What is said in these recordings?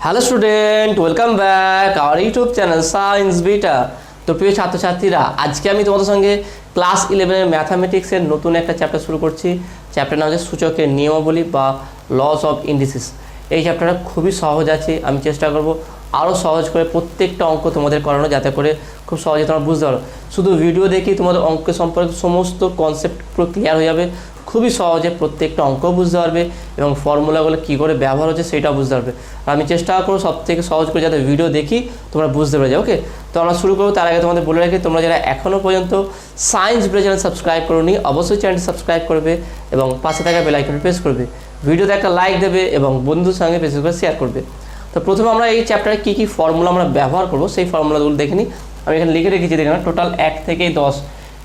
Hello student, welcome back our YouTube channel science beta. তো প্রিয় ছাত্রছাত্রীরা, আজকে আমি তোমাদের সঙ্গে ক্লাস 11 ম্যাথামেটিক্সের নতুন একটা চ্যাপ্টার শুরু করছি। চ্যাপ্টার নাম হচ্ছে সূচকের নিয়মাবলী বা লস অফ ইন্ডিসিস। এই চ্যাপ্টারটা খুবই সহজ আছে, আমি চেষ্টা করব আরও সহজ করে প্রত্যেকটা অঙ্ক তোমাদের করানো, যাতে করে খুব সহজে তোমরা বুঝতে পারো। শুধু ভিডিও দেখেই তোমাদের অঙ্ক সম্পর্কে সমস্ত কনসেপ্ট পুরো ক্লিয়ার হয়ে যাবে, খুবই সহজে প্রত্যেকটা অঙ্ক বুঝতে পারবে এবং ফর্মুলাগুলো কী করে ব্যবহার হচ্ছে সেটাও বুঝতে পারবে। আর আমি চেষ্টা করব সব থেকে সহজ করে যাতে ভিডিও দেখি তোমরা বুঝতে পেরে যাও। ওকে, তো আমরা শুরু করবো। তার আগে তোমাদের বলে রাখি, তোমরা যারা এখনও পর্যন্ত সায়েন্স বিটা চ্যানেল সাবস্ক্রাইব করোনি, অবশ্যই চ্যানেলটি সাবস্ক্রাইব করবে এবং পাশে থাকা বেল আইকনটি প্রেস করবে, ভিডিওতে একটা লাইক দেবে এবং বন্ধুর সঙ্গে বেশি করে শেয়ার করবে। তো প্রথমে আমরা এই চ্যাপ্টারে কী কী ফর্মুলা আমরা ব্যবহার করবো সেই ফর্মুলাগুলো দেখে নিই। আমি এখানে লিখে রেখেছি, দেখে না, টোটাল 1 থেকে 10,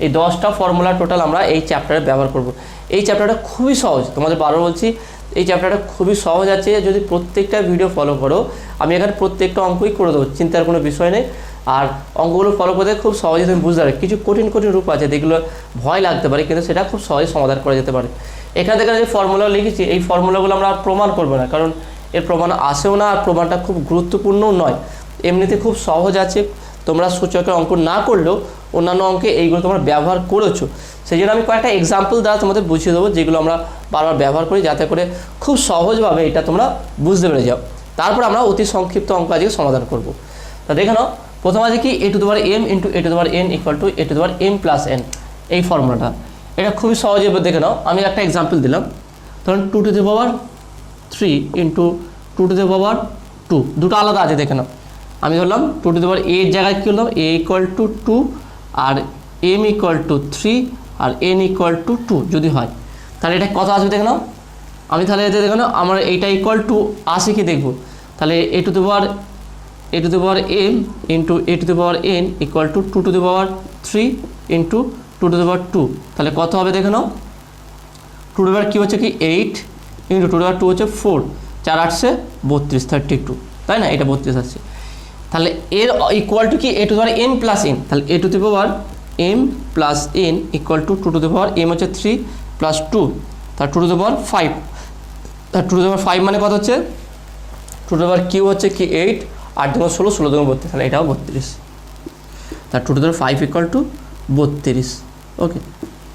এই 10টা ফর্মুলা টোটাল আমরা এই চ্যাপ্টারে ব্যবহার করব। এই চ্যাপ্টারটা খুবই সহজ, তোমাদের বারবার বলছি এই চ্যাপ্টারটা খুবই সহজ আছে। যদি প্রত্যেকটা ভিডিও ফলো করো, আমি এখানে প্রত্যেকটা অঙ্কই করে দেবো, চিন্তার কোনো বিষয় নেই। আর অঙ্কগুলো ফলো করতে খুব সহজে তুমি বুঝতে পারবে। কিছু কঠিন কঠিন রূপ আছে, যেগুলো ভয় লাগতে পারে, কিন্তু সেটা খুব সহজে সমাধান করা যেতে পারে। এখানে থেকে যে ফর্মুলা লিখেছি, এই ফর্মুলাগুলো আমরা আর প্রমাণ করবো না, কারণ এর প্রমাণ আসেও না, আর প্রমাণটা খুব গুরুত্বপূর্ণও নয়। এমনিতে খুব সহজ আছে, তোমরা সূচকের অঙ্ক না করলেও অন্যান্য অঙ্কে এইগুলো তোমরা ব্যবহার করেছো। সেই জন্য আমি কয়েকটা এক্সাম্পল দ্বারা তোমাদের বুঝিয়ে দেবো, যেগুলো আমরা বারবার ব্যবহার করি, যাতে করে খুব সহজভাবে এটা তোমরা বুঝতে পেরে যাও। তারপর আমরা অতি সংক্ষিপ্ত অঙ্ক আজকে সমাধান করব। তা দেখে নাও, প্রথম আছে কি a to the power m into a to the power n equal to a to the power m plus n। এই ফর্মুলাটা এটা খুবই সহজে দেখে নাও। আমি একটা এক্সাম্পল দিলাম, ধরুন 2 to the power 3 into 2 to the power 2, দুটো আলাদা আছে দেখে নাও। আমি ধরলাম 2 টু দি পাওয়ার a এর জায়গায় কী হলাম, a ইকুয়াল টু 2 আর m ইকুয়াল টু 3 আর n ইকুয়াল টু 2 যদি হয়, তাহলে এটা কত আসবে দেখে নাও। আমি তাহলে এতে দেখে নাও, আমার এইটা ইকুয়াল টু আসে কি দেখব। তাহলে a to the power m into a to the power n equal to 2 to the power 3 into 2 to the power 2, তাহলে কত হবে দেখে নাও। 2 টু দি পাওয়ার কী হচ্ছে কি 8 ইন্টু 2 টু দি পাওয়ার 2 হচ্ছে 4, 4 8 32, 32, তাই না, এটা 32 আসছে। তাহলে এর ইকুয়াল টু কি a to the power m plus n, তাহলে a to the power m plus n equal to 2 to the power m হচ্ছে 3 প্লাস 2, তার 2 টু দি পাওয়ার 5, তার 2 টু দি পাওয়ার 5 মানে কত হচ্ছে, 2 টু দি পাওয়ার কিউ হচ্ছে কি 8, 8 দুগুণ 16, 16 দুগুণ 32, তাহলে এটাও 32, তার 2 to the power 5 equal to 32। ওকে,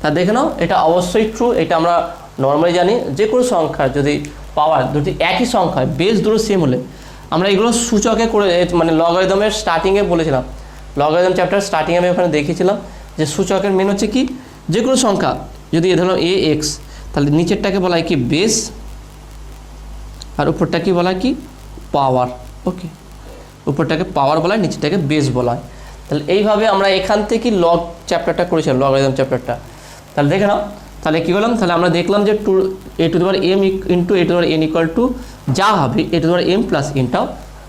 তা দেখে নাও, এটা অবশ্যই ট্রু। এটা আমরা নর্মালি জানি, যে কোনো সংখ্যার যদি পাওয়ার দুটি একই সংখ্যা, বেস দুটো সেম হলে, আমরা এগুলো সূচকে করে, মানে লগারিদমের স্টার্টিংয়ে বলেছিলাম, লগারিদম চ্যাপ্টার স্টার্টিংয়ে আমি ওখানে দেখিয়েছিলাম যে সূচকের মেন হচ্ছে কি, যে কোনো সংখ্যা যদি ধরো এ এক্স, তাহলে নিচেরটাকে বলা হয় কি বেস, আর উপরটা কি বলা হয় কি পাওয়ার। ওকে, উপরটাকে পাওয়ার বলা হয়, নিচেরটাকে বেস বলা হয়। তাহলে এইভাবে আমরা এখান থেকে লগ চ্যাপ্টারটা করেছিলাম, লগারিদম চ্যাপ্টারটা। তাহলে দেখে নাও, তাহলে কী করলাম, তাহলে আমরা দেখলাম যে a to the power m into a to the power n equal to যা হবে a to the power m plus nটাও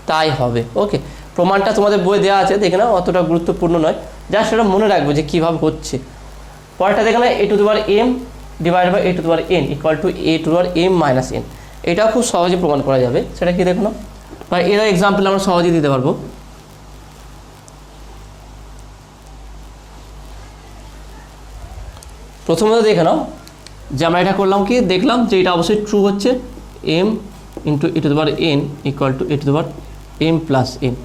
তাই হবে। ওকে, প্রমাণটা তোমাদের বই দেওয়া আছে, দেখে নাও, অতটা গুরুত্বপূর্ণ নয়, যা সেটা মনে রাখবো যে কীভাবে হচ্ছে। পরেরটা দেখে নাও, a to the power m divide by a to the power n equal to a to the power m minus n। এটাও খুব সহজে প্রমাণ করা যাবে, সেটা কি দেখো নাও, বা এরও এক্সাম্পল আমরা সহজেই দিতে পারবো। প্রথমত দেখে নাও যে আমরা এটা করলাম কি, দেখলাম যে এটা অবশ্যই ট্রু হচ্ছে, m into a to the power n equal to a to the power m plus n,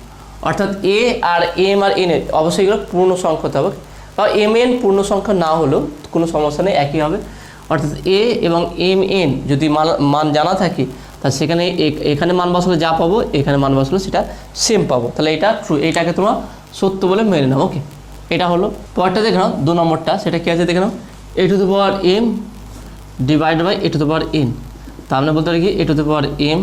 অর্থাৎ a আর m আর n অবশ্যই এগুলো পূর্ণ সংখ্যা হতে হবে, বা m n পূর্ণ সংখ্যা না হলেও কোনো সমস্যা নেই, একই হবে। অর্থাৎ a এবং m n যদি মান জানা থাকে, তা সেখানে এখানে মান বসালে যা পাবো, এখানে মান বসালে সেটা সেম পাবো, তাহলে এটা ট্রু, এইটাকে তোমরা সত্য বলে মেনে নাও। ওকে, এটা হলো। পরেরটা দেখে নাও, 2 নম্বরটা, সেটা কী আছে দেখে নাও, a to the power m divide by a to the power n, তা আমরা বলতে পারি কি a to the power m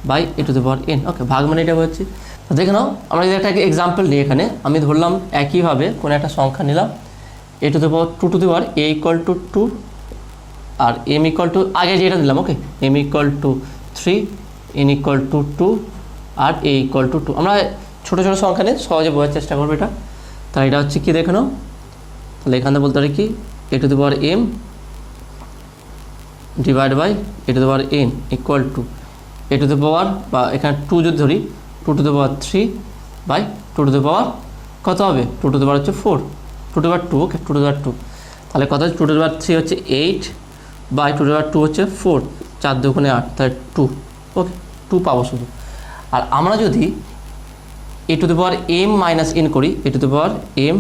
by a to the power n। Okay, ভাগ মানে এটা হচ্ছে। তো দেখে নাও, আমরা যদি একটা এক্সাম্পল নিই, এখানে আমি ধরলাম একইভাবে কোনো একটা সংখ্যা নিলাম, a to the power 2 to the power a equal to 2 আর m ইকুয়াল টু, আগে যেটা দিলাম, okay, m equal to 3, n equal to 2 আর a ইকুয়াল টু 2। আমরা ছোটো ছোটো সংখ্যা নিয়ে সহজে বোঝার চেষ্টা করবো এটা। তাহলে এটা হচ্ছে কি দেখে নাও, তাহলে এখানে বলতে পারি কি a to the power m divide by a to the power n equal to a to the power, বা এখানে 2 যদি ধরি, 2 to the power 3 by 2 to the power কত হবে, 2 টু দি পাওয়ার হচ্ছে 4, 2 to the power 2। Okay, 2 to the power 2, তাহলে কত হচ্ছে, 2 টু দি পাওয়ার 3 হচ্ছে 8 বাই 2 টু দি পাওয়ার 2 হচ্ছে 4, 4 দুগুণে 8, তাহলে 2। ওকে, 2 পাবো শুধু। আর আমরা যদি a to the power m minus n করি, a to the power m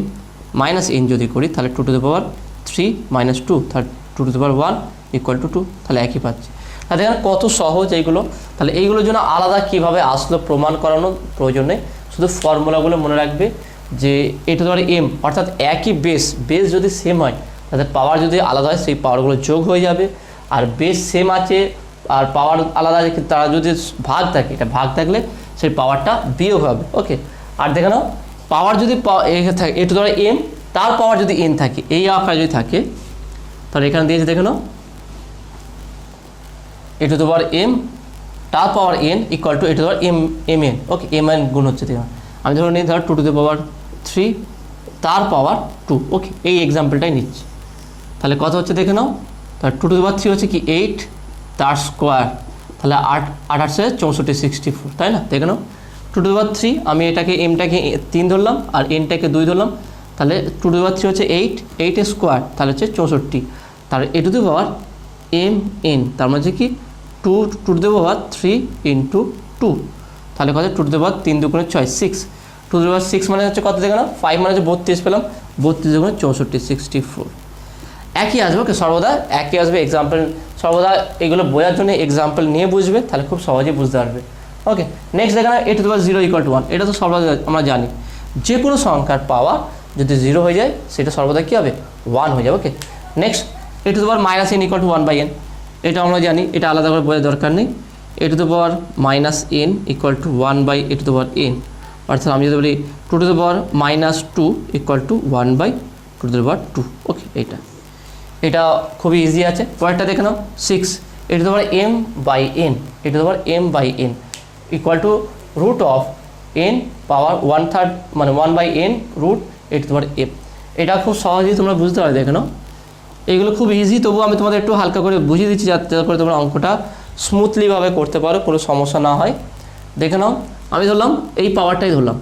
minus n যদি করি, তাহলে টু টু দি পাওয়ার 3 মাইনাস 2, তাহলে two to the power 1 equal to 2, তাহলে একই পাচ্ছি। তাহলে দেখেন কত সহজ এইগুলো। তাহলে এইগুলোর জন্য আলাদা কীভাবে আসলো প্রমাণ করানোর প্রয়োজন নেই, শুধু ফর্মুলাগুলো মনে রাখবে যে এ টু দি পাওয়ার এম অর্থাৎ একই বেস যদি সেম হয়, তাদের পাওয়ার যদি আলাদা হয় সেই পাওয়ারগুলো যোগ হয়ে যাবে, আর বেস সেম আছে আর পাওয়ার আলাদা আছে তারা যদি ভাগ থাকে, এটা ভাগ থাকলে সেই পাওয়ারটা বিয়োগ হবে। ওকে, আর দেখে নাও পাওয়ার যদি থাকে এ টু দি পাওয়ার এম, তার পাওয়ার যদি এন থাকে, এই আকারে যদি থাকে, তাহলে এখানে দিয়েছে দেখে নাও a to the power m তার power n equal to a to the power m n. Okay, m n গুণ হচ্ছে, দেখুন আমি ধরো নিই ধর টু টু দি পাওয়ার 3 তার পাওয়ার 2। ওকে, এই এক্সাম্পলটাই নিচ্ছি। তাহলে কত হচ্ছে দেখে নাও, তাহলে টু টু দি পাওয়ার 3 হচ্ছে কি 8 তার স্কোয়ার, তাহলে 8 8 64 64, তাই না? দেখে নাও টু টু দি পাওয়ার 3, আমি এটাকে এমটাকে 3 ধরলাম আর এনটাকে 2 ধরলাম, তাহলে টু টু দি পাওয়ার 3 হচ্ছে 8 স্কোয়ার, তাহলে হচ্ছে 64, তাহলে a to the power m n, তার মানে কি 2 two to the power 3 into 2, তাহলে কত two to the power 3 2 6 6, two to the power 6 মানে হচ্ছে কত দেখে নাও 5 মানে হচ্ছে 32 পেলাম, 32 2 64 64, একই আসবে। ওকে, সর্বদা একই আসবে। এক্সাম্পল সর্বদা এগুলো বোঝার জন্য এক্সাম্পল নিয়ে বুঝবে, তাহলে খুব সহজেই বুঝতে পারবে। ওকে, নেক্সট দেখে নাও a to the power 0 equal to 1, এটা তো সর্বদা আমরা জানি যে কোনো সংখ্যার পাওয়ার যদি 0 হয়ে যায় সেটা সর্বদা কী হবে 1 হয়ে যাবে। Okay, next a to the power minus n equal to 1/n, এটা আমরা জানি, এটা আলাদা করে বোঝার দরকার নেই। A to the power minus n equal to 1/a to the power n, অর্থাৎ আমি যদি বলি two to the power minus 2 equal to 1/2 to the power 2। Okay, এটা খুবই ইজি আছে। পরেরটা দেখে নাও 6 a to the power m/n, এ to the power m/n equal to root of n power 1/3 মানে 1/n root a to the power m। এটা খুব সহজেই তোমরা বুঝতে পারবে। দেখে নাও এইগুলো খুব ইজি, তবুও আমি তোমাদের একটু হালকা করে বুঝিয়ে দিচ্ছি যাতে করে তোমরা অঙ্কটা স্মুথলিভাবে করতে পারো, কোনো সমস্যা না হয়। দেখে নাও আমি ধরলাম এই পাওয়ারটাই ধরলাম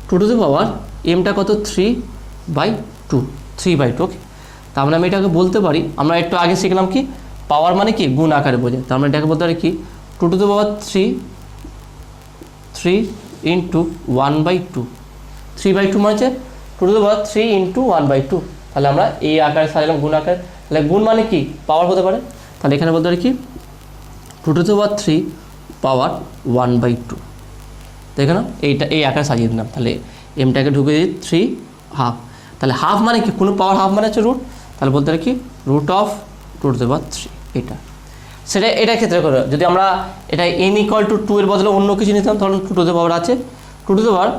টু টু দি পাওয়ার এমটা কত 3/2, 3/2। ওকে, তার মানে আমি এটাকে বলতে পারি, আমরা একটু আগে শিখলাম কি পাওয়ার মানে কি গুণ আকারে বোঝায়, তার মানে এটাকে বলতে পারি কি two to the power 3 into 1/2, 3/2 মানে হচ্ছে two to the power 3 into 1/2, তাহলে আমরা এই আকারে সাজালাম গুণ আকারে। তাহলে গুণ মানে কি পাওয়ার হতে পারে, তাহলে এখানে বলতে পারি কি টু টু দি পাওয়ার 3 পাওয়ার 1/2। দেখে নাও এইটা এই আকারে সাজিয়ে দিলাম, তাহলে এমটাকে ঢুকে দিই 3 হাফ, তাহলে হাফ মানে কি কোনো পাওয়ার হাফ মানে হচ্ছে রুট, তাহলে বলতে পারি কি root of two to the power 3, এটা সেটা এটার ক্ষেত্রে করে। যদি আমরা এটা n ইকুয়াল টু 2 এর বদলে অন্য কিছু নিতাম, ধরুন টু টু দি পাওয়ার আছে two to the power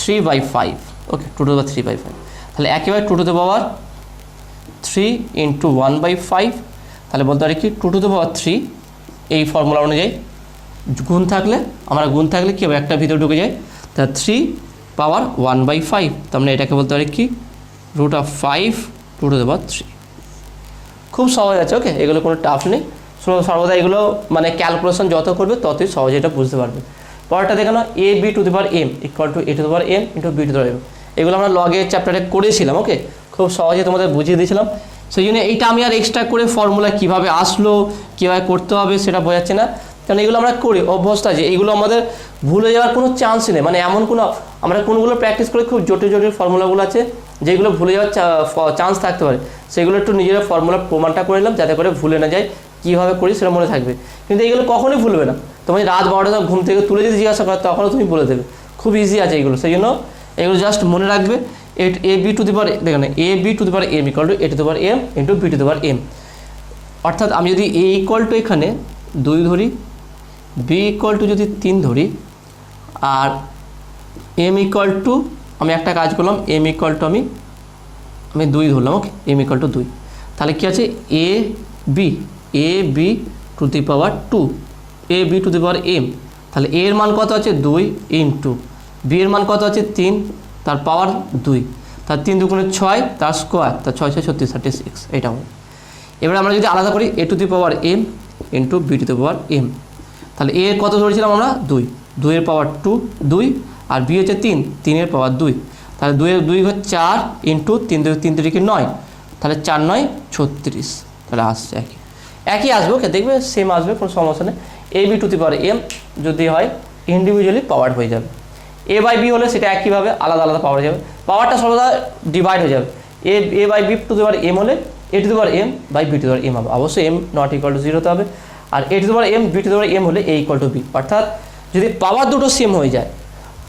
3/5। Okay, two to the power 3/5, তাহলে একেবারে two to the power 3 into 1/5, তাহলে বলতে পারি কি টু টু দি পাওয়ার 3 এই ফর্মুলা অনুযায়ী গুণ থাকলে কী হবে একটা ভিতরে ঢুকে যায়, তা 3 পাওয়ার 1/5, তার মানে এটাকে বলতে পারি কি root of 5 two to the power 3। খুব সহজ আছে। ওকে, এগুলো কোনো টাফ নেই, সর্বদা এগুলো মানে ক্যালকুলেশন যত করবে ততই সহজে এটা বুঝতে পারবে। পরেরটা দেখে নাও a b to the power m equal to a to the power m into b to the power m, এগুলো আমরা লগের চ্যাপ্টারে করেছিলাম। ওকে, খুব সহজে তোমাদের বুঝিয়ে দিয়েছিলাম, সেই জন্য এইটা আমি আর এক্সট্রা করে ফর্মুলা কীভাবে আসলো কীভাবে করতে হবে সেটা বোঝাচ্ছি না, কারণ এগুলো আমরা করি অভ্যস্ত আছে, এইগুলো আমাদের ভুলে যাওয়ার কোনো চান্স নেই। মানে এমন কোনো আমরা কোনগুলো প্র্যাকটিস করে খুব জটিল জটিল ফর্মুলাগুলো আছে যেগুলো ভুলে যাওয়ার চান্স থাকতে পারে, সেগুলো একটু নিজেরা ফর্মুলা প্রমাণটা করে নিলাম যাতে করে ভুলে না যায়, কীভাবে করি সেটা মনে থাকবে। কিন্তু এইগুলো কখনোই ভুলবে না, তুমি রাত 12টা ঘুম থেকে তুলে যদি জিজ্ঞাসা করো তখনও তুমি বলে দেবে, খুব ইজি আছে এইগুলো। সেই জন্য এগুলো জাস্ট মনে রাখবে। এ বি টু দি পাওয়ার দেখেন a b to the power m equal to a to the power m into b to the power m, অর্থাৎ আমি যদি এ ইকুয়াল টু এখানে 2 ধরি, বি ইকুয়াল টু যদি 3 ধরি, আর এম ইকুয়াল টু আমি একটা কাজ করলাম এম ইকুয়াল টু আমি 2 ধরলাম। ওকে, এম ইকুয়াল টু 2, তাহলে কী আছে a b to the power 2 a b to the power m, তাহলে এ এর মান কত আছে 2 ইন্টু বি এর মান কত আছে 3 তার পাওয়ার 2, তার 3 2 6 তার স্কোয়ার, তার 6 6 36 36, এটা হবে। এবার আমরা যদি আলাদা করি a to the power m into b to the power m, তাহলে এ কত ধরেছিলাম আমরা 2 এর পাওয়ার 2 আর বি হচ্ছে 3 এর পাওয়ার 2, তাহলে 2 এর 2 হচ্ছে 4 ইন্টু 3 3 3 9, তাহলে 4 9 36, তাহলে আসছে একই আসবে। ওকে, দেখবে সেম আসবে, কোনো সমস্যা নেই। A b to the power m যদি হয় ইন্ডিভিজুয়ালি পাওয়ার হয়ে যাবে। এ বাই বি হলে সেটা একইভাবে আলাদা আলাদা পাওয়ার হয়ে যাবে, পাওয়ারটা সর্বদা ডিভাইড হয়ে যাবে। A by b to the power m হলে a to the power m by b to the power m হবে, অবশ্যই এম নট ইকুয়াল টু 0 হতে হবে। আর a to the power m b to the power m হলে a equal to B, অর্থাৎ যদি পাওয়ার দুটো সেম হয়ে যায়,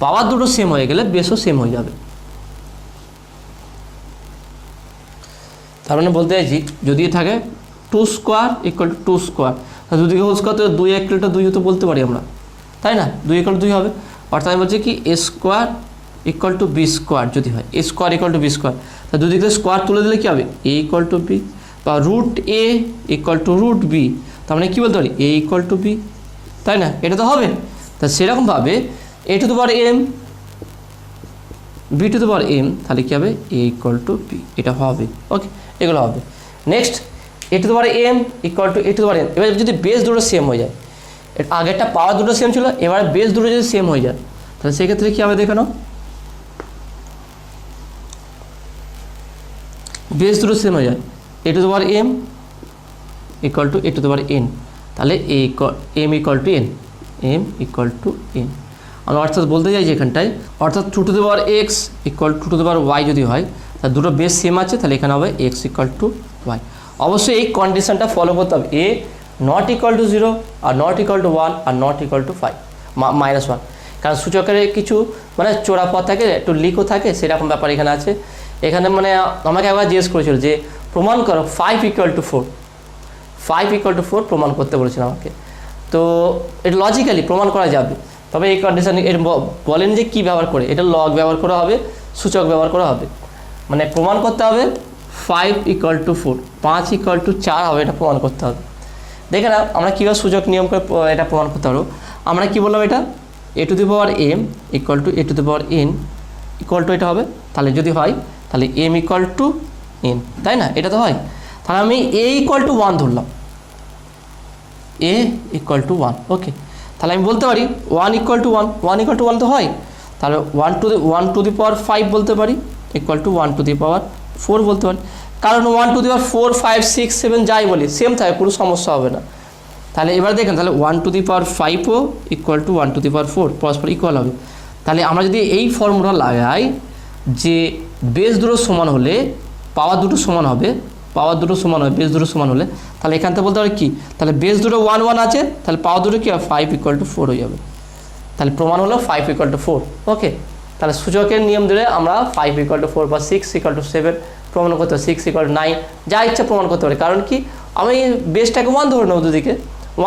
পাওয়ার দুটো সেম হয়ে গেলে বেসও সেম হয়ে যাবে। তার মানে বলতে চাইছি যদি থাকে 2 স্কোয়ার ইকুয়াল টু 2 স্কোয়ার, দুদিকে হোল স্কোয়ার তো 2 1 2 2 তো বলতে পারি আমরা, তাই না? 2 ইকুয়াল টু 2 হবে, অর্থাৎ আমি বলছি কি a square equal to b square যদি হয়, a square equal to b square, তা দুদিকে স্কোয়ার তুলে দিলে কী হবে? এ ইকুয়াল টু বি, বা root a equal to root b, তার মানে কী বলতে পারি? এ ইকুয়াল টু বি, তাই না? এটা তো হবে। তা সেরকমভাবে a to the power m b to the power m, তাহলে কী হবে? এ ইকুয়াল টু বি, এটা হবে। ওকে, এগুলো হবে। Next a to the power m equal to a to the power m, এবার যদি বেস দুটো সেম হয়ে যায়, আগেরটা পাওয়ার দুটো সেম ছিল, এবার বেস দুটো যদি সেম হয়ে যায়, তাহলে সেক্ষেত্রে কী হবে দেখে নাও, বেস দুটো সেম হয়ে যায়, a to the power m equal to a to the power n, তাহলে m equal to n, m equal to n. আমরা অর্থাৎ বলতে চাই যে এখানটায় অর্থাৎ 2 to the power x equal to 2 to the power y যদি হয়, তাহলে দুটো বেস সেম আছে, তাহলে এখানে হবে এক্স ইকুয়াল টু ওয়াই। অবশ্যই এই কন্ডিশনটা ফলো করতে হবে, এ নট ইকুয়াল টু 0 আর নট ইকুয়াল টু 1 আর নট ইকুয়াল টু -1, কারণ সূচকের কিছু মানে চোরা পথ থাকে, একটু লিকও থাকে, সেরকম ব্যাপার এখানে আছে। এখানে মানে আমাকে একবার জিজ্ঞেস করেছিল যে প্রমাণ করো 5 ইকুয়াল টু 4, 5 ইকুয়াল টু 4 প্রমাণ করতে বলেছিল আমাকে। তো এটা লজিক্যালি প্রমাণ করা যাবে, তবে এই কন্ডিশন এর বলেন যে কী ব্যবহার করে, এটা লগ ব্যবহার করা হবে, সূচক ব্যবহার করা হবে, মানে প্রমাণ করতে হবে 5 ইকুয়াল টু 4, 5 ইকুয়াল টু 4 হবে, এটা প্রমাণ করতে হবে। দেখে না আমরা কীভাবে সূচক নিয়ম করে এটা প্রমাণ করতে পারবো। আমরা কী বললাম, এটা a to the power m equal to a to the power n equal to এটা হবে, তাহলে যদি হয় তাহলে এম ইকুয়াল টু এন, তাই না? এটা তো হয়। তাহলে আমি এ ইকুয়াল টু 1 ধরলাম, এ ইকুয়াল টু 1, ওকে। তাহলে আমি বলতে পারি 1 ইকুয়াল টু 1, 1 ইকুয়াল টু 1 তো হয়, তাহলে 1 টু দি পাওয়ার 5 বলতে পারি equal to 1 to the power 4 বলতে পারি, কারণ 1 টু দি পাওয়ার 4 5 6 7 যাই বলি সেম থাকে, কোনো সমস্যা হবে না। তাহলে এবার দেখেন, তাহলে 1 টু দি পাওয়ার 5ও equal to 1 to the power 4 পরস্পর ইকুয়াল হবে। তাহলে আমরা যদি এই ফর্মুলা লাগাই যে বেস দুটো সমান হলে পাওয়ার দুটো সমান হবে, পাওয়ার দুটো সমান হবে বেস দুটো সমান হলে, তাহলে এখান থেকে বলতে পারি কি, তাহলে বেস দুটো 1 1 আছে, তাহলে পাওয়ার দুটো কি হবে 5 ইকুয়াল টু 4 হয়ে যাবে। তাহলে প্রমাণ হলো 5 ইকুয়াল টু 4, ওকে। তাহলে সূচকের নিয়ম ধরে আমরা 5 ইকুয়াল টু 4 বা 6 ইকুয়াল টু 7 প্রমাণ করতে পারি, 6 ইকুয়াল টু 9 যা ইচ্ছা প্রমাণ করতে পারি। কারণ কি, আমি বেসটাকে 1 ধরে নেব, দুদিকে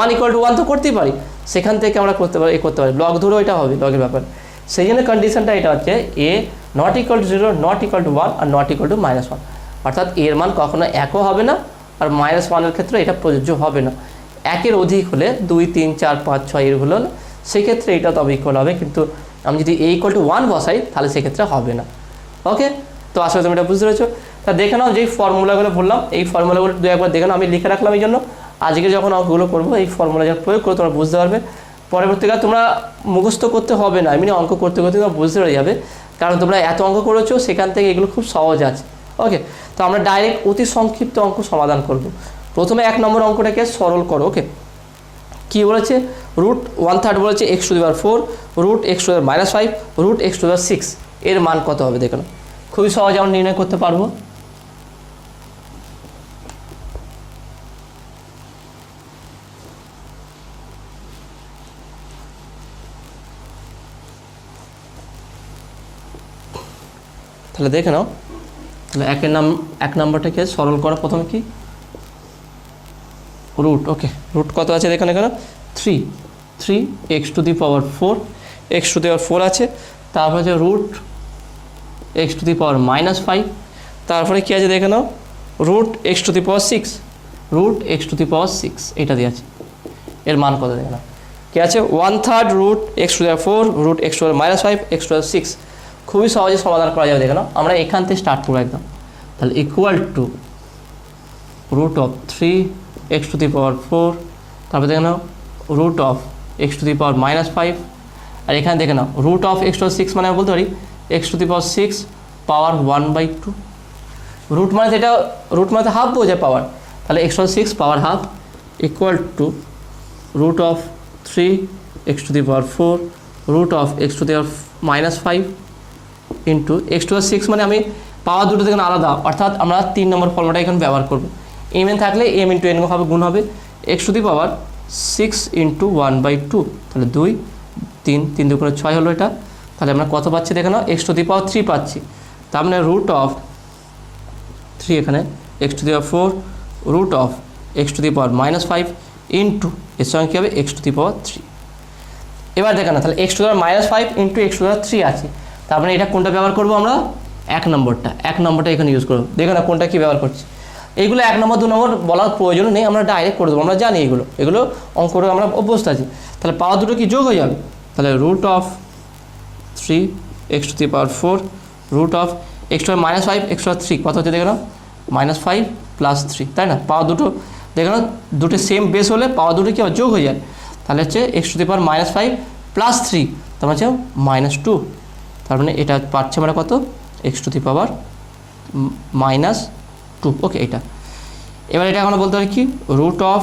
1 ইকুয়াল টু 1 তো করতেই পারি, সেখান থেকে আমরা করতে পারি ব্লক ধরেও এটা হবে, ব্লকের ব্যাপার। সেই জন্য কন্ডিশনটা এটা হচ্ছে a not equal to 0, not equal to 1 আর নট ইকুয়াল টু -1, অর্থাৎ এর মান কখনো 1ও হবে না, আর -1 ক্ষেত্রে এটা প্রযোজ্য হবে না। 1-এর অধিক হলে 2 3 4 5 6 এর হলো সেক্ষেত্রে এটা তবে ইকুয়াল হবে, কিন্তু আমি যদি এ ইকুয়াল টু 1 বসাই তাহলে সেক্ষেত্রে হবে না, ওকে। তো আসলে তুমি এটা বুঝতে পেরেছো। তা দেখে নাও যেই ফর্মুলাগুলো বললাম, এই ফর্মুলাগুলো দু একবার দেখে নাও, আমি লিখে রাখলাম এই জন্য আজকে যখন অঙ্কগুলো করবো এই ফর্মুলা যখন প্রয়োগ করে তোমরা বুঝতে পারবে, পরবর্তীকালে তোমরা মুখস্থ করতে হবে না, এমনি অঙ্ক করতে করতে তোমরা বুঝতে পেরে যাবে, কারণ তোমরা এত অঙ্ক করেছো, সেখান থেকে এগুলো খুব সহজ আছে, ওকে। তো আমরা ডাইরেক্ট অতি সংক্ষিপ্ত অঙ্ক সমাধান করব। প্রথমে 1 নম্বর অঙ্কটাকে সরল করো, ওকে। কী বলেছে, রুট 1/3 বলেছে x to the power 4, root x to the power -5, root x to the power 6, এর মান কত হবে দেখো, খুবই সহজে আমরা নির্ণয় করতে পারবো। তাহলে দেখে নাও, তাহলে 1 নম্বরটাকে সরল করা, প্রথমে কি রুট, ওকে। রুট কত আছে দেখেন, এখানে 3 x to the power 4, x to the power 4 আছে, তারপরে আছে root x to the power -5, তারপরে কী আছে দেখে নাও, root x to the power 6, root x to the power 6 এটা দিয়ে আছে, এর মান কত দেখে নাও, কী আছে 1/3 root x to the power 4, root x to the power -5, x to the power 6, খুবই সহজে সমাধান করা যাবে দেখে নাও। আমরা এখান থেকে স্টার্ট করবো একদম, তাহলে equal to root of 3 x to the power 4, তারপরে দেখে নাও root of x to the power -5, আর এখানে দেখে নাও root of x to the power 6 মানে বলতে পারি x to the power 6 power 1/2, root মানে এটা রুট মানে হাফ বোঝায় পাওয়ার, তাহলে x to the power 6 power half equal to root of 3 x to the power 4 root of x to the power -5 into x to the power 6 মানে আমি পাওয়ার দুটো থেকে আলাদা, অর্থাৎ আমরা 3 নম্বর ফর্মুলাটা এখন ব্যবহার করব। এম এন থাকলে এম ইন্টু এন হবে গুণ হবে x to the power 6 into 1/2, তাহলে 2 3 3 2 6 হলো এটা। তাহলে আমরা কত পাচ্ছি দেখে নাও, এক্স টু দি পাওয়ার 3 পাচ্ছি, তার মানে রুট অফ 3 এখানে x to the power 4 root of x to the power -5 into এর সঙ্গে কী হবে এক্স টু দি পাওয়ার 3। এবার দেখে না, তাহলে x to the power -5 into x to the power 3 আছে, তার মানে এটা কোনটা ব্যবহার করবো আমরা, 1 নম্বরটা এখানে ইউজ করবো। দেখো না কোনটা কী ব্যবহার করছি, এইগুলো 1 নম্বর 2 নম্বর বলার প্রয়োজন নেই, আমরা ডাইরেক্ট করে দেবো, আমরা জানি এগুলো অঙ্ক করে আমরা অভ্যস্ত আছি। তাহলে পাওয়ার দুটো কি যোগ হয়ে যাবে, তাহলে root of 3 x to the power 4 root of x to -5 x to 3 কত হচ্ছে দেখে নাও, -5 + 3, তাই না। পাওয়ার দুটো দেখে নাও, দুটো সেম বেস হলে পাওয়ার দুটো কি যোগ হয়ে যায়, তাহলে হচ্ছে এক্স টু দি পাওয়ার -5 + 3 তার মানে হচ্ছে -2, তার মানে এটা পাচ্ছে মানে কত x to the power -2। Okay, এটা এবার এটা এখন বলতে পারি কি root of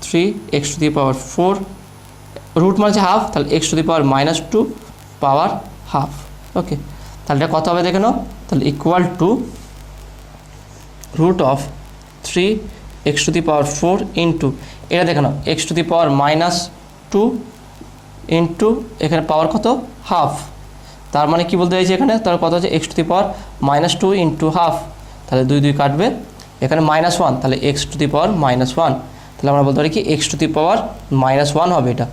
3 x to the power 4 root মানে হচ্ছে হাফ, তাহলে x to the power -2 power half. Okay, তাহলে এটা কত হবে দেখে নাও, তাহলে equal to root of 3 x to the power 4 into এটা দেখে নাও x to the power -2 into এখানে পাওয়ার কত হাফ, তার মানে কি বলতে চাইছি এখানে, তার কত হচ্ছে x to the power -2 into half, তাহলে 2 2 কাটবে, এখানে -1 তাহলে এক্স টু দি পাওয়ার -1, তাহলে আমরা বলতে পারি কি এক্স টু দি পাওয়ার -1 হবে এটা,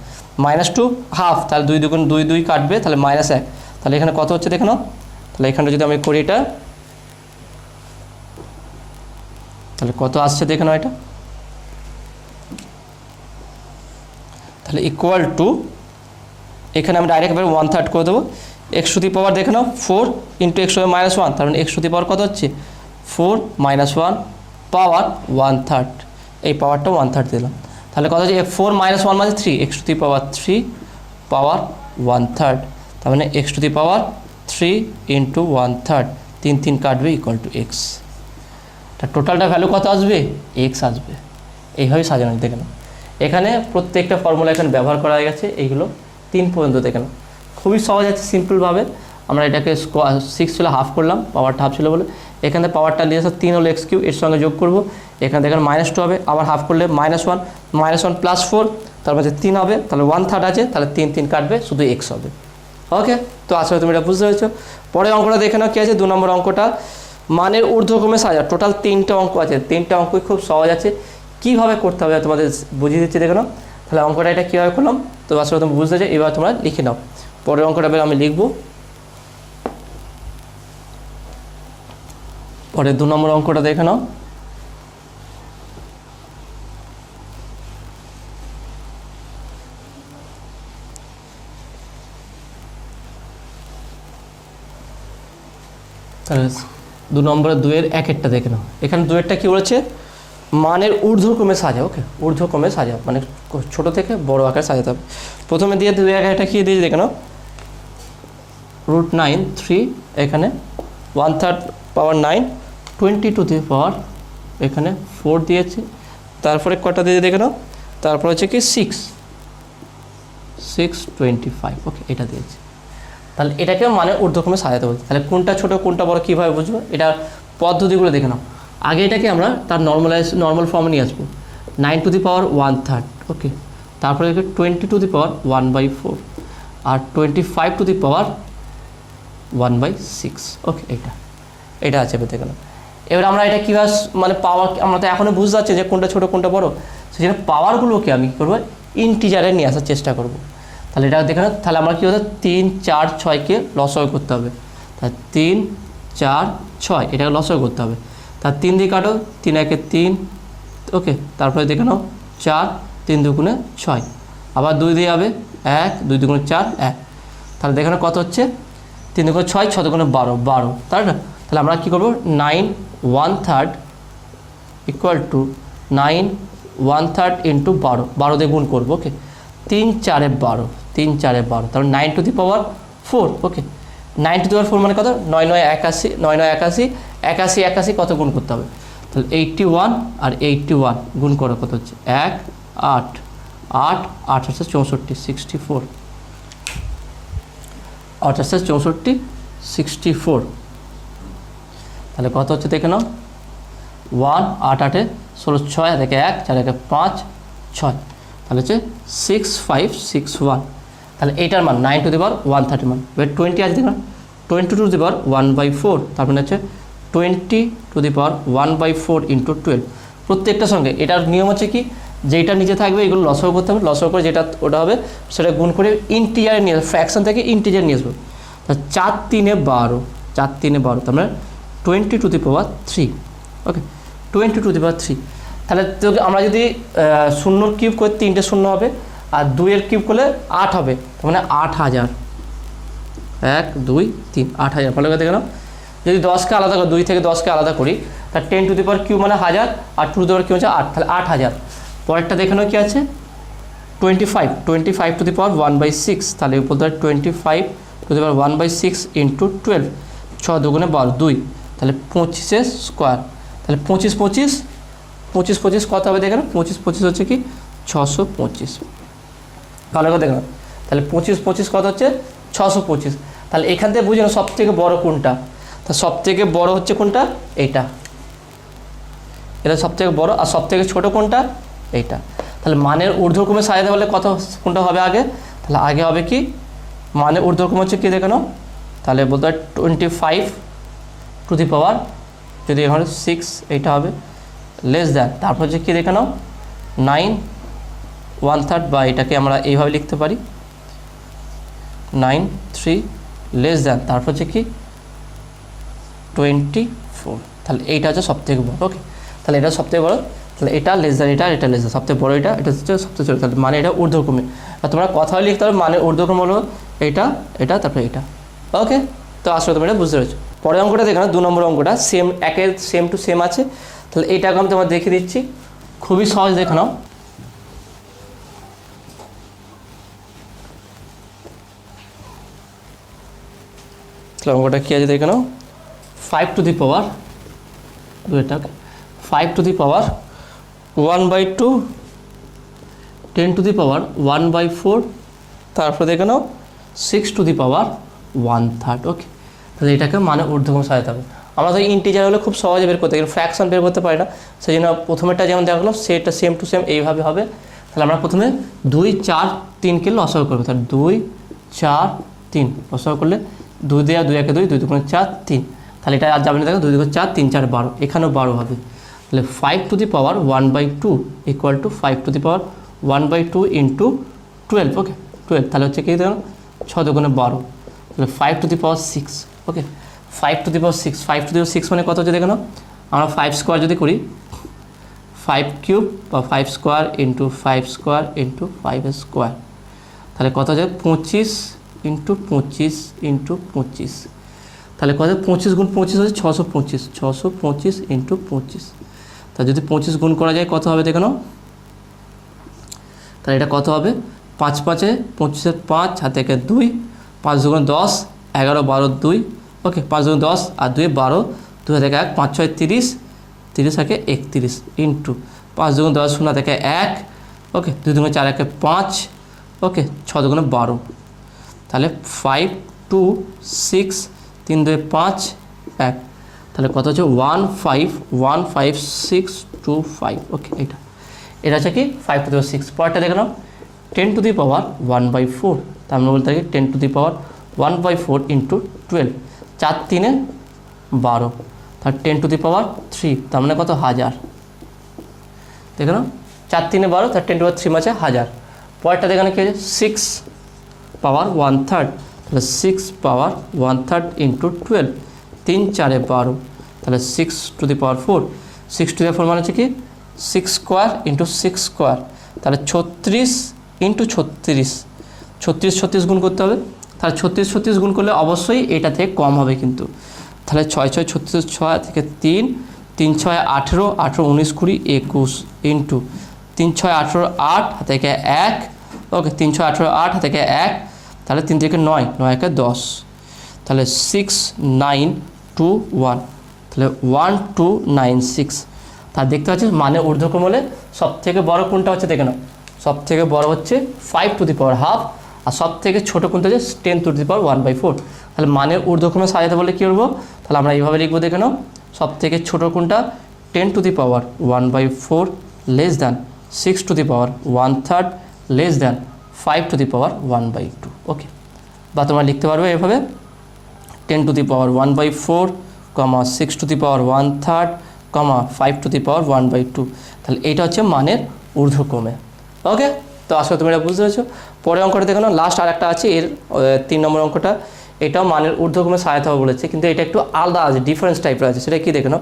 -2 হাফ, তাহলে 2 2 2 2 কাটবে, তাহলে -1, তাহলে এখানে কত হচ্ছে দেখে নাও, তাহলে এখানে যদি আমি করি এটা তাহলে কত আসছে দেখে নাও এটা, তাহলে ইকুয়াল টু এখানে আমি ডাইরেক্টভাবে 1/3 করে দেবো, এক্স টু দি পাওয়ার দেখে নাও 4 into x to the power -1, তার মানে এক্স টু দি পাওয়ার কত হচ্ছে 4 - 1 পাওয়ার 1/3, এই পাওয়ারটা 1/3 দিলাম, তাহলে কত হচ্ছে 4 - 1 মানে 3 এক্স টু দি পাওয়ার 3 পাওয়ার 1/3, তার মানে x to the power 3 into 1/3 3 3 কাটবে ইকুয়াল টু এক্স, টোটালটা ভ্যালু কত আসবে এক্স আসবে। এইভাবে সাজানো দেখে নাও, এখানে প্রত্যেকটা ফর্মুলা এখানে ব্যবহার করা হয়ে গেছে, এইগুলো 3 পর্যন্ত দেখে নাও, খুবই সহজ আছে সিম্পলভাবে। আমরা এটাকে 6 ছিল হাফ করলাম, পাওয়ারটা হাফ ছিল বলে, এখানে পাওয়ারটা নিয়ে আসা 3 হলো এক্স কিউ, এর সঙ্গে যোগ করবো, এখানে দেখেন -2 হবে, আবার হাফ করলে -1 -1 + 4 তার মধ্যে 3 হবে, তাহলে 1/3 আছে, তাহলে 3 3 কাটবে, শুধু এক্স হবে। ওকে, তো আসলে তুমি এটা বুঝতে পেরেছো। পরে অঙ্কটা দেখে নাও কী আছে, 2 নম্বর অঙ্কটা মানের ঊর্ধ্বক্রমে সাজা, টোটাল 3টে অঙ্ক আছে, 3টে অঙ্কই খুব সহজ আছে, কীভাবে করতে হবে তোমাদের বুঝিয়ে দিচ্ছি দেখে নাও। তাহলে অঙ্কটা এটা কীভাবে করলাম তো আসলে তুমি বুঝতে চাই, এবার তোমরা লিখে নাও। পরের অঙ্কটা এবার আমি লিখবো, পরে 2 নম্বর অঙ্কটা দেখে নাও। তাহলে 2 নম্বরে 2-এর 1-একটা দেখে নাও, এখানে 2-এরটা কী বলেছে মানের ঊর্ধ্বক্রমে সাজা। ওকে, ঊর্ধ্বক্রমে সাজা মানে ছোট থেকে বড় আকারে সাজাতে হবে। প্রথমে দিয়ে 2-1-একটা কী দিয়েছে দেখে নাও, √9 3 এখানে 1/3 পাওয়ার 9 20 টু দি পাওয়ার এখানে 4 দিয়েছে, তারপরে কটা দিয়ে দেখে নাও, তারপর হচ্ছে কি 625। ওকে, এটা দিয়েছে, তাহলে এটাকে মানে ঊর্ধ্বক্রমে সাজাতে বলছে। তাহলে কোনটা ছোট কোনটা বড় কীভাবে বুঝবো, এটা পদ্ধতিগুলো দেখে নাও। আগে এটাকে আমরা তার নর্মাল ফর্মে নিয়ে আসবো, 9 টু দি পাওয়ার 1/3। ওকে, তারপরে 20 two the power 1/4 R 25 two the পাওয়ার 1/6। ওকে, এটা আছে দেখে নাও। এবার আমরা এটা কীভাবে মানে পাওয়ার, আমরা তো এখনও বুঝতে পারছি যে কোনটা ছোটো কোনটা বড়ো, সেজন্য পাওয়ারগুলোকে আমি কী করবো ইন্টিজারে নিয়ে আসার চেষ্টা করব। তাহলে এটা দেখে নাও, তাহলে আমরা কী হতো 3 4 6কে লসাগু করতে হবে, তাহলে 3 4 6 এটাকে লসাগু করতে হবে, তার 3 দিয়ে কাটো, 3 1 3। ওকে, তারপরে দেখে নাও 4 3 2 6, আবার 2 দিয়ে যাবে 1 2 2 4 1, তাহলে দেখে নাও কত হচ্ছে 3 2 6 6 2 12, তাই না। তাহলে আমরা কী করবো 9 1/3 ইকুয়াল টু 9 1/3 ইন্টু 12 দিয়ে গুণ করবো। ওকে, 3 4 12 3 4 12, তাহলে 9 two the power 4। Okay, 9 two the power 4 মানে কত 9 9 81 9 9 81 81 81 কত গুণ করতে হবে, তাহলে 81 আর 81 গুণ করো কত হচ্ছে 1 8 8 8 হচ্ছে 64 64 8 হচ্ছে 64 64 তাহলে কত হচ্ছে দেখে নাও 1 8 8 16 6 থেকে 1 4 থেকে 5 6 তাহলে হচ্ছে 6561 তাহলে এইটার মান 9 টু দি পাওয়ার 130 মান এবার 20 আছে দেখুন 20 টু দি পাওয়ার 1/4 তার মানে হচ্ছে 20 টু দি পাওয়ার 1/4 ইন্টু 12 প্রত্যেকটার সঙ্গে এটার নিয়ম হচ্ছে কি যেটা নিচে থাকবে এগুলো লসও করতে হবে লসও করে যেটা ওটা হবে সেটা গুণ করে ইন্টিজারে নিয়ে আসবে ফ্র্যাকশন থেকে ইন্টিজার নিয়ে আসবো তা 4 3 12 4 3 12 তার মানে 20 two the power 3 okay 20 two the power 3 তাহলে আমরা যদি শূন্যর কিউব করে 3টে শূন্য হবে আর 2 কিউব করলে 8 হবে তার মানে 8000 1 2 3 8000 ভালো করে দেখে নাও যদি 10কে আলাদা করি 2 থেকে 10কে আলাদা করি তার 10 টু দি পাওয়ার কিউব মানে 1000 আর 2 টু দি পাওয়ার কিউব হচ্ছে 8 তাহলে 8000 পরেরটা দেখে নাও কি আছে 25 টু দি পাওয়ার 1/6 তাহলে বলতে হয় 25 টু দি পাওয়ার 1/6 ইন্টু 12 6 দুগুণে 12 2 তাহলে 25 স্কোয়ার তাহলে 25 25 25 25 কত হবে দেখে নাও 25 25 হচ্ছে কি 625 ভালো করে দেখে নাও তাহলে 25 25 কত হচ্ছে 625 তাহলে এখান থেকে বুঝে নাও সবথেকে বড় কোনটা তা সবথেকে বড় হচ্ছে কোনটা এইটা এটা সবথেকে বড় আর সবথেকে ছোট কোনটা এইটা তাহলে মানের ঊর্ধ্বক্রমে সাজাতে বলে কত কোনটা হবে আগে তাহলে আগে হবে কি মানের ঊর্ধ্বক্রম হচ্ছে কি দেখে নাও তাহলে বলতে হয় 25 টু দি পাওয়ার যদি এখানে 6 এইটা হবে লেস দ্যান তারপর হচ্ছে কি দেখে নাও 9 1/3 বা এটাকে আমরা এইভাবে লিখতে পারি 9 3 লেস দ্যান তারপর হচ্ছে কি 24 তাহলে এইটা হচ্ছে সবথেকে বড় ওকে তাহলে এটা সবথেকে বড় তাহলে এটা লেস দ্যান এটা লেস দ্যান সবথেকে বড় এটা হচ্ছে সবথেকে ছোট তাহলে মানে এটা ঊর্ধ্বক্রমে আর তোমরা কথা লিখতে হবে মানে ঊর্ধ্বক্রম হলো এটা তারপরে এটা ওকে তো আসলে তোমরা এটা বুঝতে পেরেছো পরের অঙ্কটা দেখো না 2 নম্বর অঙ্কটা সেম একের সেম টু সেম আছে তাহলে এইটাকে আমি তোমার দেখিয়ে দিচ্ছি খুবই সহজ দেখে নাও তাহলে অঙ্কটা কী আছে দেখে নাও 5 to the power 5 to the power 1/2 10 to the power 1/4 তারপরে দেখে নাও 6 টু দি পাওয়ার 1/3 ওকে তাহলে এটাকে মানে ঊর্ধ্বক্রম সাজাতে হবে আমরা তো ইন্টিজার হলে খুব সহজে বের করতে কিন্তু ফ্র্যাকশন বের করতে পারি না সেই জন্য প্রথমেটা যেমন দেখালাম সেটা সেম টু সেম এইভাবে হবে তাহলে আমরা প্রথমে 2 4 3কে লসাগু করবো তাহলে 2 4 3 লসাগু করলে 2 দেওয়া 2 1 2 2 2 4 3 তাহলে এটা আর যাবে না দেখো 2 2 4 3 4 12 এখানেও 12 হবে তাহলে 5 to the power 1/2 equal to 5 to the power 1/2 into 12 ওকে 12 তাহলে হচ্ছে কি দেখো 6 দুগুণে 12 তাহলে 5 to the power 6 okay 5 to the power 6 5 to the power 6 মানে কত হচ্ছে দেখো না আমরা 5 স্কোয়ার যদি করি 5 কিউব বা 5 square into 5 square into 5 square তাহলে কত হচ্ছে 25 ইন্টু 25 ইন্টু 25 তাহলে কত 25 গুণ 25 হচ্ছে 625 ইন্টু 25 তা যদি 25 গুণ করা যায় কত হবে দেখো না তাহলে এটা কত হবে 5 5 25 5 হাতে থেকে 2 5 দুগুণ 10 11 12 2 ওকে 5 দুগুণ 10 আর 2 12 2 থেকে 1 5 6 30 30 থেকে 31 ইন্টু 5 দুগুণ 10 শূন্য থেকে 1 ওকে 2 দুগুণ 4 1 5 ওকে 6 দুগুণ 12 তাহলে 5 2 6 3 2 5 1 তাহলে কত হচ্ছে 1515625 ওকে এটা হচ্ছে কি 5 টু দি পাওয়ার 6 পরেরটা দেখে নাও 10 টু দি পাওয়ার 1/4 তার মানে বলতে পারি 10 টু দি পাওয়ার 1/4 ইন্টু 12 4 3 12 তার 10 টু দি পাওয়ার 3 তার মানে কত 1000 দেখে নাও 4 3 12 তার 10 টু পাওয়ার 3 আছে 1000 পরেরটা দেখে নাও কি আছে 6 পাওয়ার 1/3 তাহলে 6 পাওয়ার 1/3 ইন্টু 12 3 4 12 তাহলে 6 to the power 4 6 to the power 4 মানে হচ্ছে কি 6 স্কোয়ার ইন্টু 6 স্কোয়ার তাহলে 36 ইন্টু 36 36 গুণ করতে হবে তাহলে 36 গুণ করলে অবশ্যই এটা থেকে কম হবে কিন্তু তাহলে 6 6 36 6 থেকে 3 3 6 18 18 19 20 21 ইন্টু 3 6 18 8 থেকে 1 ওকে 3 6 18 8 থেকে 1 তাহলে 3 থেকে 9 9 একে 10 তাহলে 6 9 2 1 তাহলে 1296 তা দেখতে পাচ্ছি মানে ঊর্ধ্বক্রম হলে সব থেকে বড় কোনটা হচ্ছে দেখে নাও সব থেকে বড় হচ্ছে 5 টু দি পাওয়ার হাফ, আর সব থেকে ছোটো কোনটা হচ্ছে 10 টু দি পাওয়ার 1/4। তাহলে মানের ঊর্ধ্বক্রমে সাজাতে বলে কী করবো, তাহলে আমরা এইভাবে লিখবো, দেখে নাও, সব থেকে ছোটো কোনটা 10 to the power 1/4 less than 6 to the power 1/3 less than 5 to the power 1/2। Okay, বা তোমরা লিখতে পারবে এভাবে 10 to the power 1/4, 6 to the power 1/3, 5 to the power 1/2। তাহলে এইটা হচ্ছে মানের ঊর্ধ্বক্রমে। ওকে, তো আসলে তুমি এটা বুঝতে পেরেছো। পরের অঙ্কটা দেখো না, লাস্ট আর একটা আছে এর 3 নম্বর অঙ্কটা, এটাও মানের ঊর্ধ্বক্রমে সাজাতে হবে বলেছে, কিন্তু এটা একটু আলাদা আছে, ডিফারেন্স টাইপের আছে। সেটা কি দেখে নাও,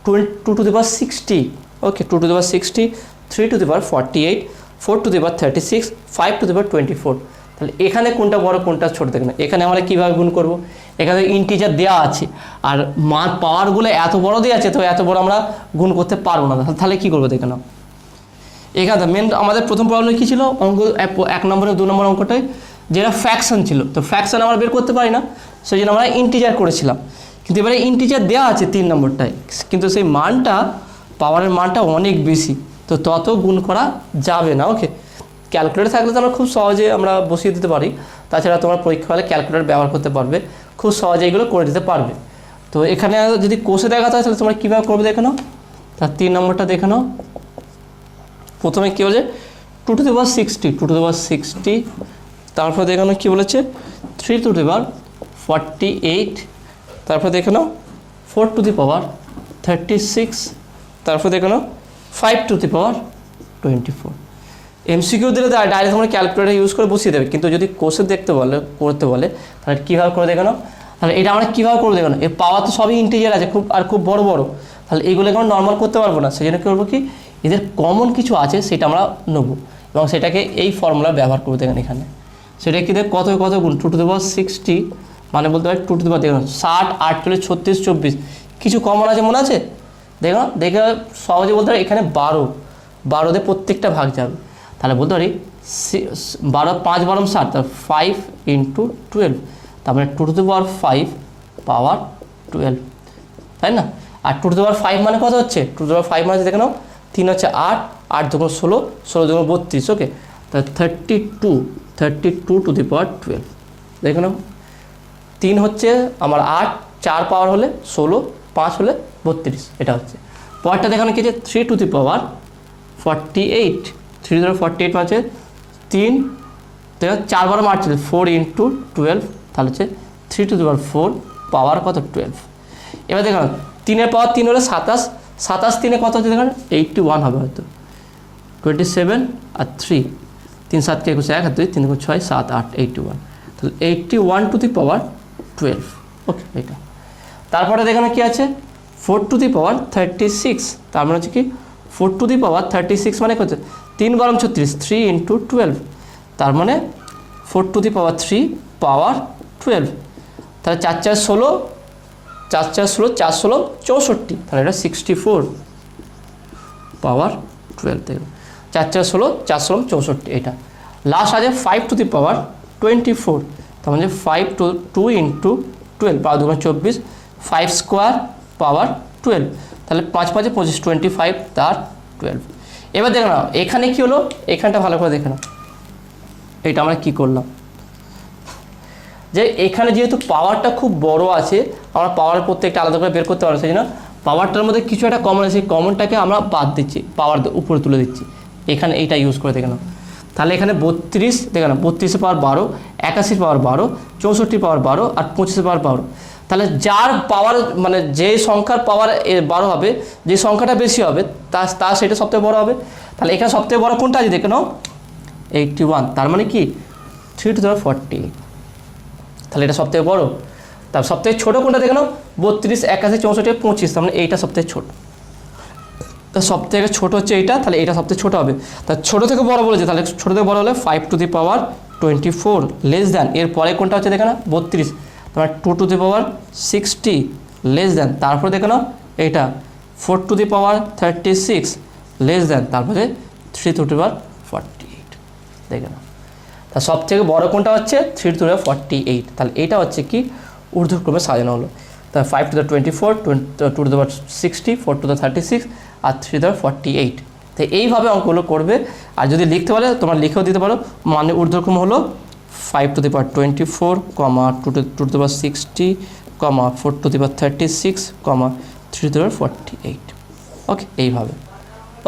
2 to the power 60, okay, 2 to the power 60, 3 to the power 48, 4 to the power 36, 5 to the power 24। তাহলে এখানে কোনটা বড় কোনটা ছোটো দেখে না। এখানে আমরা কীভাবে গুণ করব, এখানে ইন্টিজার দেওয়া আছে আর মান পাওয়ারগুলো এত বড় দেওয়া আছে, তো এত বড় আমরা গুণ করতে পারবো না। তাহলে কী করবো দেখে নাও, এখানে মেন আমাদের প্রথম প্রবলেম কী ছিল, অঙ্ক 1 নম্বরের 2 নম্বর অঙ্কটায় যেটা ফ্র্যাকশন ছিল, তো ফ্র্যাকশন আমরা বের করতে পারি না, সেই জন্য আমরা ইন্টিজার করেছিলাম। কিন্তু এবারে ইন্টিজার দেওয়া আছে 3 নম্বরটায়, কিন্তু সেই মানটা পাওয়ারের মানটা অনেক বেশি, তো তত গুণ করা যাবে না। ওকে, ক্যালকুলেটর থাকলে তো আমরা খুব সহজে আমরা বসিয়ে দিতে পারি, তাছাড়া তোমার পরীক্ষা হলে ক্যালকুলেটর ব্যবহার করতে পারবে, খুব সহজে এগুলো করে দিতে পারবে। তো এখানে যদি কোষে দেখাতে হয় তাহলে তোমরা কীভাবে করবে দেখে নাও। তার 3 নম্বরটা দেখে নাও, প্রথমে কী বলেছে 2 to the power 60, 2 to the power 60, তারপর দেখে নাও কী বলেছে 3 টু দি পাওয়ার 48, তারপর দেখে নাও 4 টু দি পাওয়ার 36, তারপর দেখে নাও 5 টু দি পাওয়ার 24। এমসিকিউ দিলে ডাইরেক্ট তোমরা ক্যালকুলেটর ইউজ করে বসিয়ে দেবে, কিন্তু যদি কোষে করতে বলে তাহলে কীভাবে করে দেখে নাও। তাহলে এটা আমরা কীভাবে করে দেখে নাও, এর পাওয়ার তো সবই ইন্টিজার আছে খুব বড় বড়, তাহলে এইগুলোকে আমরা নর্মাল করতে পারবো না, সেই জন্য কী করবো কি, এদের কমন কিছু আছে সেটা আমরা নেব এবং সেটাকে এই ফর্মুলা ব্যবহার করবো দেখেন এখানে। সেটা কি দেখ কত গুণ 2 টু দি পাওয়ার 60, মানে বলতে পারি 2 টু দি পাওয়ার দেখুন 60, 48, 36, 24, কিছু কমন আছে মনে আছে, দেখে সহজে বলতে পারি এখানে 12 দিয়ে প্রত্যেকটা ভাগ যাবে। তাহলে বলতে পারি 12, 5 12 60, তার 5 ইন্টু 12, তার মানে 2 টু দি পাওয়ার 5 পাওয়ার 12, তাই না। আর 2 টু দি পাওয়ার 5 মানে কত হচ্ছে, 2 টু দি পাওয়ার 5 মানে দেখে নাও 3 হচ্ছে 8, 8 দুগুণ 16, 16 দুগুণ 32, ওকে, তাহলে 32 টু দি পাওয়ার 12, দেখে নাও 3 হচ্ছে আমার 8, 4 পাওয়ার হলে 16, 5 হলে 32, এটা হচ্ছে। পরেরটা দেখানো কি যে 3 to the power 48, 3 to the power 48 মানে হচ্ছে 3, 4 বার মারছে 4 ইন্টু 12, তাহলে হচ্ছে 3 টু দি পাওয়ার 4 পাওয়ার কত 12। এবার দেখুন 3-এর পাওয়ার 3 হলে 27, 27 3-এ কত হচ্ছে দেখুন 81 হবে হয়তো, 27 আর 3, 3 7 কে 21, 1 আর 2 3 6 7 8 81, তাহলে 81 টু দি পাওয়ার 12, ওকে এটা। তারপরে দেখুন কি আছে 4 টু দি পাওয়ার 36, তার মানে হচ্ছে কি 4 টু দি পাওয়ার 36 মানে কত 3 বারম 36, 3 ইন্টু 12, তার মানে 4 টু দি পাওয়ার 3 পাওয়ার 12, তাহলে 4 4 16, 4 4 16, 4 16 64, তাহলে এটা 64 পাওয়ার 12 দেখুন 4 4 16, 4 16 64, এটা। লাস্ট আছে 5 টু দি পাওয়ার 24, তার মানে 5 টু 2 ইন্টু 12, 5 2 24, 5 স্কোয়ার পাওয়ার 12, তাহলে 5 5 25, 25 তার 12। এবার দেখে নাও এখানে কী হলো, এখানটা ভালো করে দেখে নাও, এইটা আমরা কী করলাম, যে এখানে যেহেতু পাওয়ারটা খুব বড় আছে, আমরা পাওয়ারের প্রত্যেকটা আলাদা করে বের করতে পারবো, সেই জন্য পাওয়ারটার মধ্যে কিছু একটা কমন আছে, সেই কমনটাকে আমরা বাদ দিচ্ছি, পাওয়ার উপরে তুলে দিচ্ছি, এখানে এইটা ইউজ করে দেখে নাও। তাহলে এখানে 32 দেখে নাও, 32 পাওয়ার 12, 81 পাওয়ার 12, 64 পাওয়ার 12 আর 25 পাওয়ার 12, তাহলে যার পাওয়ার মানে যে সংখ্যার পাওয়ার 12 হবে, যে সংখ্যাটা বেশি হবে তার সেটা সবথেকে বড় হবে। তাহলে এখানে সবথেকে বড় কোনটা আছে দেখে নাও 81, তার মানে কি 3 টু দি পাওয়ার 48, তাহলে এটা সবথেকে বড়। তার সবথেকে ছোটো কোনটা দেখে নাও 32, 81, 64, 25, তার মানে এইটা সবথেকে ছোট, তা সবথেকে ছোটো হচ্ছে এইটা, তাহলে এইটা সবথেকে ছোটো হবে। তা ছোটো থেকে বড় বলেছে, তাহলে ছোটো থেকে বড় হলে 5 to the power 24 less than, এর পরে কোনটা হচ্ছে দেখে না 32, তোমার 2 to the power 60 less than, তারপরে দেখে নাও এইটা 4 to the power 36 less than, তারপরে 3 টু দি পাওয়ার 48, দেখে নাও। তা সব থেকে বড় কোনটা হচ্ছে 3 টু দি পাওয়ার 48, তাহলে এইটা হচ্ছে কি ঊর্ধ্বক্রমে সাজানো হলো। তা 5 to the 24, 2 to the power 60, 4 to the 36 আর 3 টু দি 48, তো তো এইভাবে অঙ্কগুলো করবে। আর যদি লিখতে পারো তোমরা লিখেও দিতে পারো, মানে ঊর্ধ্বক্রম হলো 5 to the power 24, 2 to the power 60, 4 to the power 36, 3 to the power 48। Okay, এইভাবে।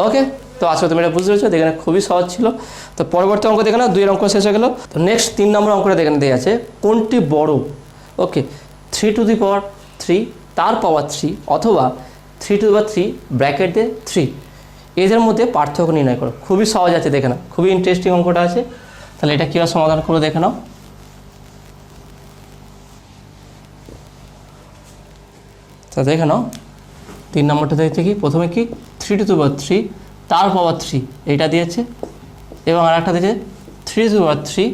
ওকে, তো আজকে তুমি এটা বুঝতে পেরেছো, দেখে খুবই সহজ ছিল। তো পরবর্তী অঙ্ক দেখে না, 2 অঙ্ক শেষ হয়ে গেল। তো নেক্সট 3 নম্বর অঙ্কটা দেখে দেওয়া আছে, কোনটি বড়? ওকে, 3 টু দি পাওয়ার 3 তার পাওয়ার 3 অথবা 3 টু দি পাওয়ার 3 ব্র্যাকেট দিয়ে 3, এদের মধ্যে পার্থক্য নির্ণয় করো। খুবই সহজ আছে, দেখে নাও, খুবই ইন্টারেস্টিং অঙ্কটা আছে। তাহলে এটা কীভাবে সমাধান করে দেখে নাও। তা দেখে নাও 3 নম্বরটা দেখতে কি, প্রথমে কি 3 টু দি পাওয়ার 3 তার পাওয়ার 3 এইটা দিয়েছে, এবং আর একটা দিয়েছে 3 টু দি পাওয়ার 3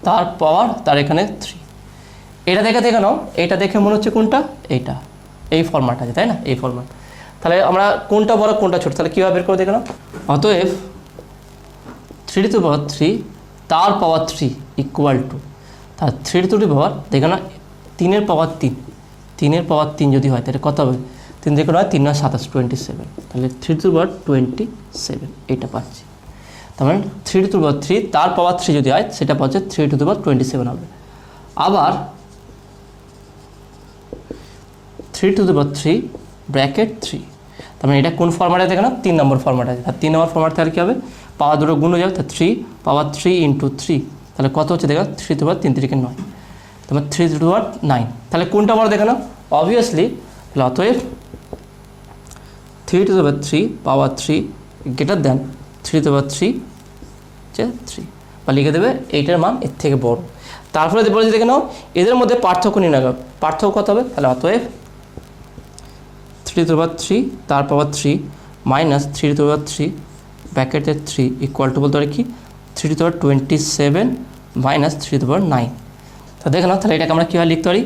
তার পাওয়ার তার এখানে 3। এটা দেখে নাও, এটা দেখে মনে হচ্ছে কোনটা, এইটা, এই ফরম্যাট আছে, তাই না, এই ফরম্যাট। তাহলে আমরা কোনটা বড় কোনটা ছোট, তাহলে কীভাবে বের করে দেখে নাও। অতএব 3 টু দি পাওয়ার 3 তার পাওয়ার 3 ইকুয়াল টু, তার 3 টু দি পাওয়ার দেখে না 3-এর পাওয়ার 3, 3-এর পাওয়ার 3 যদি হয় তাহলে কত হবে, 3 দেখে নয় 3 9 27, 27। তাহলে 3 টু দি পাওয়ার 27 এইটা পাচ্ছি। তার মানে 3 টু দি পাওয়ার 3 তার পাওয়ার 3 যদি হয় সেটা পাচ্ছে 3 টু দি পাওয়ার 27 হবে। আবার 3 টু দি পাওয়ার 3 ব্র্যাকেট 3, তার মানে এটা কোন ফরম্যাটে দেখে না, 3 নম্বর ফরম্যাট আছে। আর 3 নম্বর ফরম্যাট তাহলে কী হবে, পাওয়ার দুটো গুণ হয়ে যাবে, তাহলে 3 পাওয়ার 3 ইন্টু 3, তাহলে কত হচ্ছে দেখো 3 টু দি পাওয়ার 3 3 9, তারপর 3 টু দি পাওয়ার 9। তাহলে কোনটা বড় দেখে নাও, অবভিয়াসলি। তাহলে অতএব 3 to the power 3 power 3 greater than 3 to the power 3 হচ্ছে 3, বা লিখে দেবে এইটার মান এর থেকে বড়। তারপরে বলেছি দেখে নাও এদের মধ্যে পার্থক্য নির্ণয় করো, পার্থক্য কত হবে, তাহলে অতএব 3 টু দি পাওয়ার 3 তার পাওয়ার 3 মাইনাস 3 টু দি পাওয়ার 3 ব্র্যাকেটের 3 ইকুয়াল টু বলতে পারে কি 3 to the power 27 minus 3 to the power 9। তো দেখে নাও, তাহলে এটাকে আমরা কীভাবে লিখতে পারি,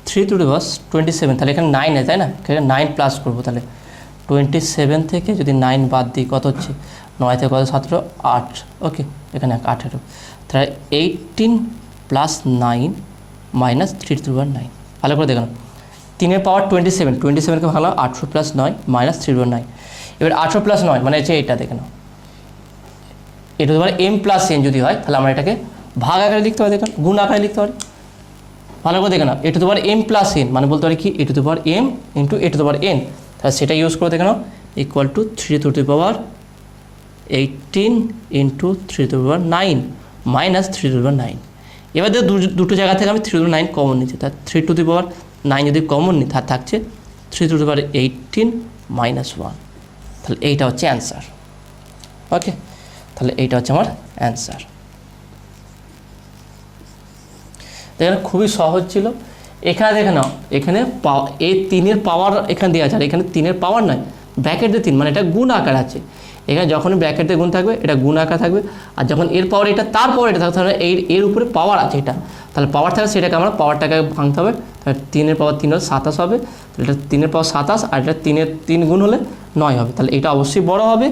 3 টু দি পাওয়ার 27, তাহলে এখানে 9 আছে, তাই না, এখানে 9 প্লাস করবো, তাহলে 27 থেকে যদি 9 বাদ দিই কত হচ্ছে, 9 থেকে কত 17 8, ওকে, এখানে 18, তাহলে 18 plus 9 minus 3 to the power 9। ভালো করে দেখে নাও, 3-এর পাওয়ার 27, 27কে ভালো 18 plus 9 minus 3 to the power 9। এবার 18 প্লাস 9 মানে হচ্ছে এইটা, দেখে নাও a to the power m plus n যদি হয় তাহলে আমরা এটাকে ভাগ আকারে লিখতে পারি, দেখুন গুণ আকারে লিখতে পারি। ভালো করে দেখে নাও, a to the power m plus n মানে বলতে পারি কি a to the power m into a to the power n, তাহলে সেটা ইউজ করে দেখে নাও equal to 3 to the power 18 into 3 to the power 9 minus 3 to the power 9। এবার দুটো জায়গা থেকে আমি 3 টু দি পাওয়ার 9 কমন নিচ্ছি, তার 3 টু দি পাওয়ার 9 যদি কমন নিই তার থাকছে 3 টু দি পাওয়ার 18 মাইনাস 1, তাহলে এইটা হচ্ছে অ্যান্সার। ওকে, তাহলে এইটা হচ্ছে আমার অ্যান্সার। দেখেন খুবই সহজ ছিল। এখানে দেখে নাও, এখানে এই 3-এর পাওয়ার এখানে দেওয়া আছে, আর এখানে 3-এর পাওয়ার নয়, ব্র্যাকেট দিয়ে 3 মানে এটা গুণ আকার আছে। এখানে যখনই ব্র্যাকেট দিয়ে গুণ থাকবে এটা গুণ আকার থাকবে, আর যখন এর পাওয়ার এটা তার পাওয়ার এটা থাকবে তাহলে এর উপরে পাওয়ার আছে এটা, তাহলে পাওয়ার থাকবে সেটাকে আমরা পাওয়ারটাকে ভাঙতে হবে, তাহলে 3-এর পাওয়ার 3 হলে 27 হবে, তাহলে এটা 3-এর পাওয়ার 27 আর এটা 3-এর 3 গুণ হলে 9 হবে, তাহলে এটা অবশ্যই বড় হবে।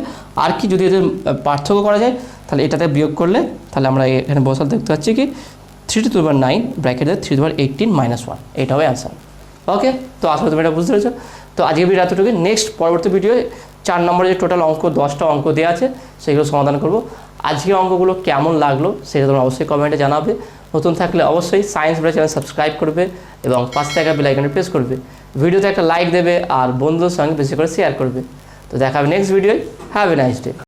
আর কি যদি এদের পার্থক্য করা যায় তাহলে এটাতে বিয়োগ করলে তাহলে আমরা এখানে বসাতে দেখতে পাচ্ছি কি 3 টু দি পাওয়ার 9 ব্র্যাকেটে 3 টু দি পাওয়ার 18 মাইনাস 1, এটা হবে অ্যান্সার। ওকে, তো আসলে তুমি এটা বুঝতে পেরেছো। তো আজকে ভিডিও এতটুকু, নেক্সট পরবর্তী ভিডিও 4 নম্বরে যে টোটাল অঙ্ক 10টা অঙ্ক দেওয়া আছে সেগুলো সমাধান করব। আজকের অঙ্কগুলো কেমন লাগলো সেটা তোমরা অবশ্যই কমেন্টে জানাবে। নতুন থাকলে অবশ্যই সায়েন্স ভিডিও চ্যানেল সাবস্ক্রাইব করবে এবং পাশে থাকা বেল আইকনে প্রেস করবে, ভিডিওতে একটা লাইক দেবে আর বন্ধুদের সঙ্গে বেশি করে শেয়ার করবে। তো দেখা হবে নেক্সট ভিডিওয়। Have a nice day.